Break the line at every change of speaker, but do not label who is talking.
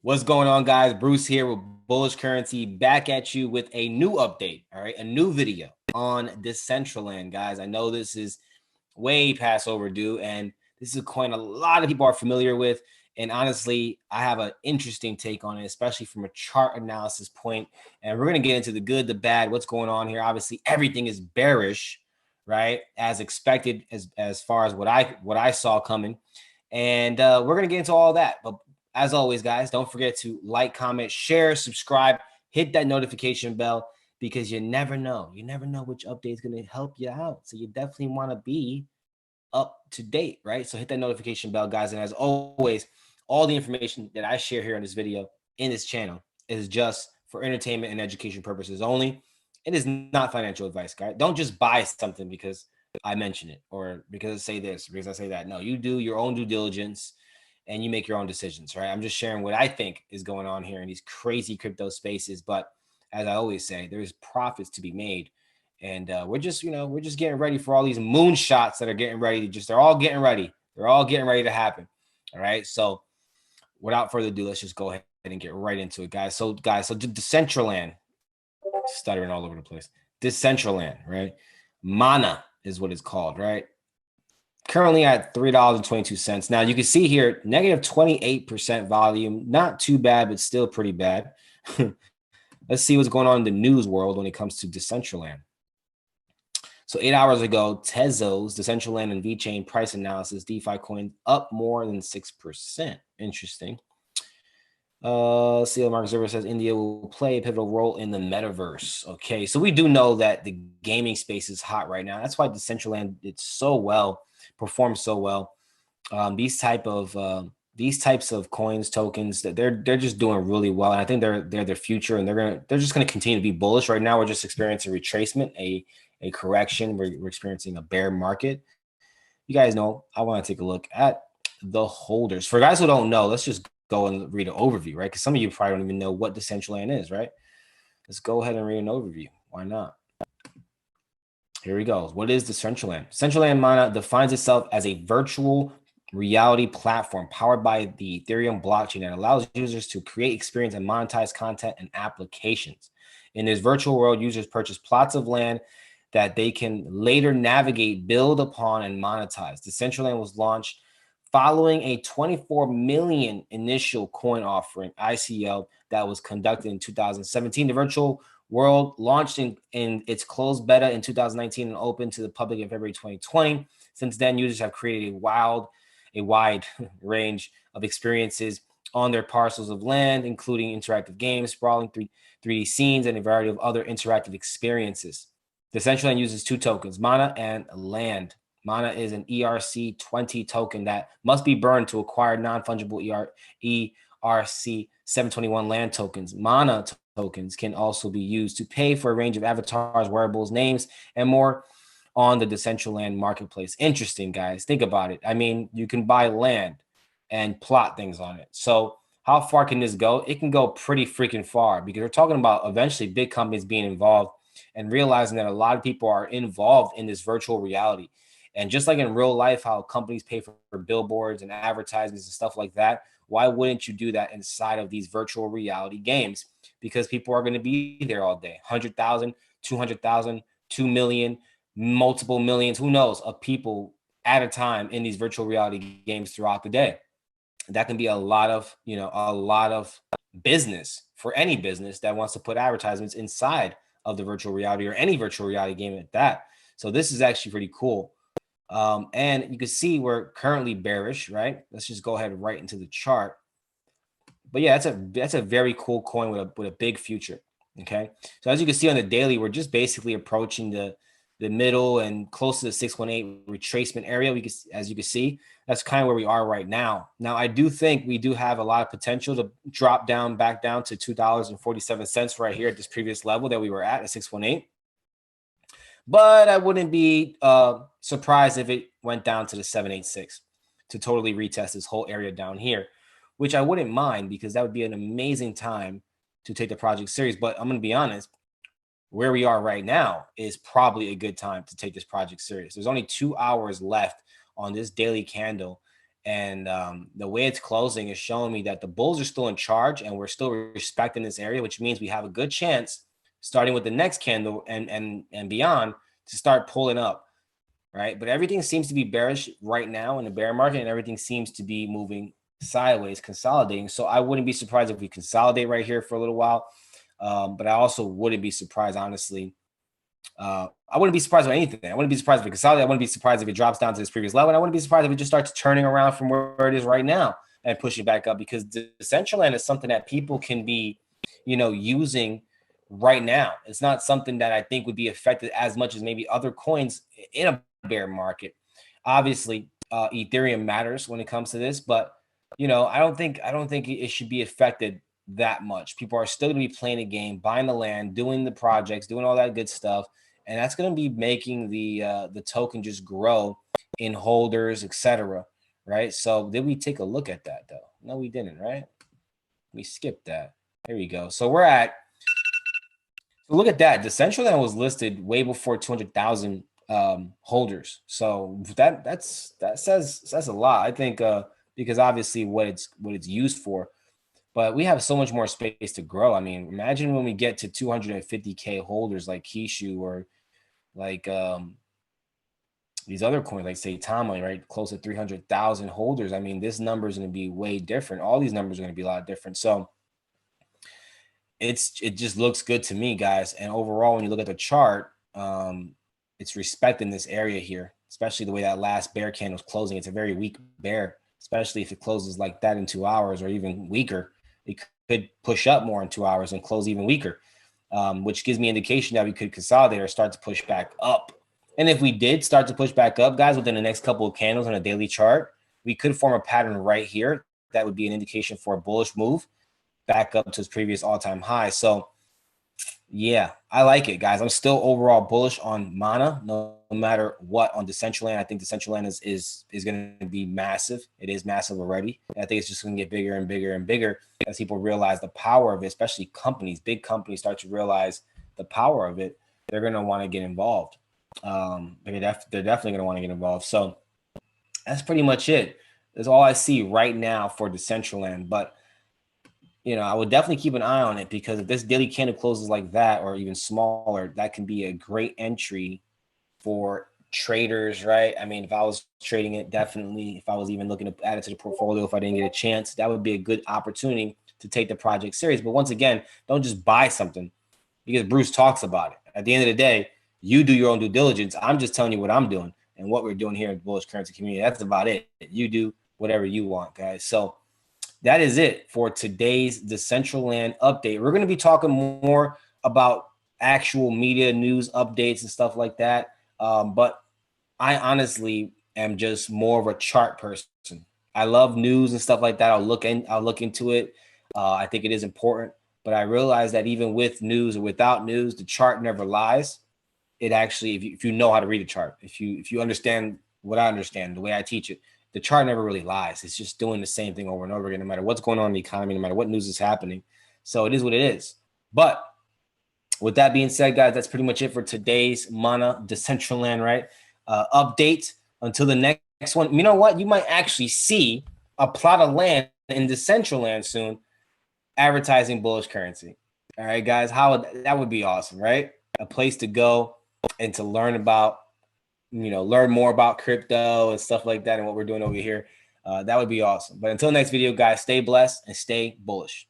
What's going on, guys? Bruce here with Bullish Currency, back at you with a new update. All right, a new video on Decentraland, guys. I know this is way past overdue, and this is a coin a lot of people are familiar with. And honestly, I have an interesting take on it, especially from a chart analysis point. And we're going to get into the good, the bad, what's going on here. Obviously, everything is bearish, right? As expected, as far as what I saw coming. And we're going to get into all that. But as always, guys, don't forget to like, comment, share, subscribe, hit that notification bell, because you never know. You never know which update is going to help you out. So you definitely want to be up to date, right? So hit that notification bell, guys. And as always, all the information that I share here on this video in this channel is just for entertainment and education purposes only. It is not financial advice, guys. Don't just buy something because I mention it or because I say this, because I say that. No, you do your own due diligence and you make your own decisions, right? I'm just sharing what I think is going on here in these crazy crypto spaces. But as I always say, there's profits to be made. And we're just getting ready for all these moonshots that are getting ready to they're all getting ready. They're all getting ready to happen. All right. So without further ado, let's just go ahead and get right into it, guys. So Decentraland, stuttering all over the place. Decentraland, right? Mana is what it's called, right? Currently at $3.22. Now you can see here, negative 28% volume. Not too bad, but still pretty bad. Let's see what's going on in the news world when it comes to Decentraland. So 8 hours ago, Tezos, Decentraland and VeChain price analysis, DeFi coin up more than 6%. Interesting. CL Mark Zerber says India will play a pivotal role in the metaverse. Okay, so we do know that the gaming space is hot right now. That's why Decentraland did so well, performed so well. These types of coins, tokens, that they're just doing really well, and I think they're the future, and they're just gonna continue to be bullish. Right now, we're just experiencing retracement, a correction. We're experiencing a bear market. You guys know I want to take a look at the holders. For guys who don't know, let's just go and read an overview, right? Because some of you probably don't even know what Decentraland is, right? Let's go ahead and read an overview. Why not? Here we go. What is Decentraland? Decentraland Mana defines itself as a virtual reality platform powered by the Ethereum blockchain that allows users to create, experience, and monetize content and applications. In this virtual world, users purchase plots of land that they can later navigate, build upon, and monetize. Decentraland was launched following a 24 million initial coin offering, ICO, that was conducted in 2017. The virtual world launched in its closed beta in 2019 and opened to the public in February 2020. Since then, users have created a wide range of experiences on their parcels of land, including interactive games, sprawling 3D scenes, and a variety of other interactive experiences. Decentraland uses two tokens, Mana and Land. Mana is an ERC20 token that must be burned to acquire non-fungible ERC 721 land tokens. Mana tokens can also be used to pay for a range of avatars, wearables, names, and more on the Decentraland marketplace. Interesting, guys. Think about it. I mean, you can buy land and plot things on it. So how far can this go? It can go pretty freaking far, because we're talking about eventually big companies being involved and realizing that a lot of people are involved in this virtual reality. And just like in real life, how companies pay for billboards and advertisements and stuff like that, why wouldn't you do that inside of these virtual reality games? Because people are going to be there all day. 100,000, 200,000, 2 million, multiple millions, who knows, of people at a time in these virtual reality games throughout the day. That can be a lot of business for any business that wants to put advertisements inside of the virtual reality or any virtual reality game at that. So this is actually pretty cool. And you can see we're currently bearish, right? Let's just go ahead right into the chart. But yeah, that's a very cool coin with a big future. Okay, so as you can see on the daily, we're just basically approaching the middle and close to the 618 retracement area. As you can see, that's kind of where we are right now. Now, I do think we do have a lot of potential to drop down back down to $2.47 right here at this previous level that we were at 618. But I wouldn't be surprised if it went down to the 786 to totally retest this whole area down here, which I wouldn't mind, because that would be an amazing time to take the project serious. But I'm going to be honest, where we are right now is probably a good time to take this project serious. There's only 2 hours left on this daily candle, And the way it's closing is showing me that the bulls are still in charge and we're still respecting this area, which means we have a good chance starting with the next candle and beyond to start pulling up, right? But everything seems to be bearish right now in the bear market, and everything seems to be moving sideways, consolidating. So I wouldn't be surprised if we consolidate right here for a little while. But I also wouldn't be surprised, honestly. I wouldn't be surprised with anything. I wouldn't be surprised if it consolidates. I wouldn't be surprised if it drops down to this previous level. And I wouldn't be surprised if it just starts turning around from where it is right now and pushing back up, because Decentraland is something that people can be, using right now. It's not something that I think would be affected as much as maybe other coins in a bear market. Obviously, Ethereum matters when it comes to this, but I don't think it should be affected that much. People are still going to be playing the game, buying the land, doing the projects, doing all that good stuff, and that's going to be making the token just grow in holders, etc. Right? So did we take a look at that though? No, we didn't. Right? We skipped that. Here we go. So we're at. So look at that. Decentraland was listed way before 200,000 holders. So that says a lot. I think because obviously what it's used for. But we have so much more space to grow. I mean, imagine when we get to 250K holders like Kishu, or like these other coins like say Tama, right? Close to 300,000 holders. I mean, this number is going to be way different. All these numbers are going to be a lot different. So it just looks good to me, guys. And overall, when you look at the chart, it's respecting this area here, especially the way that last bear candle is closing. It's a very weak bear, especially if it closes like that in 2 hours or even weaker. It could push up more in 2 hours and close even weaker, which gives me indication that we could consolidate or start to push back up. And if we did start to push back up, guys, within the next couple of candles on a daily chart, we could form a pattern right here. That would be an indication for a bullish move back up to its previous all-time high. So yeah, I like it, guys. I'm still overall bullish on Mana, no matter what, on Decentraland. I think Decentraland is going to be massive. It is massive already. And I think it's just going to get bigger and bigger and bigger as people realize the power of it, especially companies. Big companies start to realize the power of it. They're going to want to get involved. They're definitely going to want to get involved. So that's pretty much it. That's all I see right now for Decentraland. But I would definitely keep an eye on it, because if this daily candle closes like that or even smaller, that can be a great entry for traders, right? I mean, if I was trading it, definitely, if I was even looking to add it to the portfolio, if I didn't get a chance, that would be a good opportunity to take the project serious. But once again, don't just buy something because Bruce talks about it. At the end of the day, you do your own due diligence. I'm just telling you what I'm doing and what we're doing here in the bullish currency community. That's about it. You do whatever you want, guys. So that is it for today's Decentraland update. We're going to be talking more about actual media news updates and stuff like that. But I honestly am just more of a chart person. I love news and stuff like that. I'll look into it. I think it is important. But I realize that even with news or without news, the chart never lies. It actually, if you know how to read a chart, if you understand what I understand, the way I teach it, the chart never really lies. It's just doing the same thing over and over again, no matter what's going on in the economy, no matter what news is happening. So it is what it is. But with that being said, guys, that's pretty much it for today's Mana Decentraland, right? Update. Until the next one. You know what? You might actually see a plot of land in Decentraland soon, advertising bullish currency. All right, guys, that would be awesome, right? A place to go and to learn about, learn more about crypto and stuff like that and what we're doing over here. That would be awesome. But until next video, guys, stay blessed and stay bullish.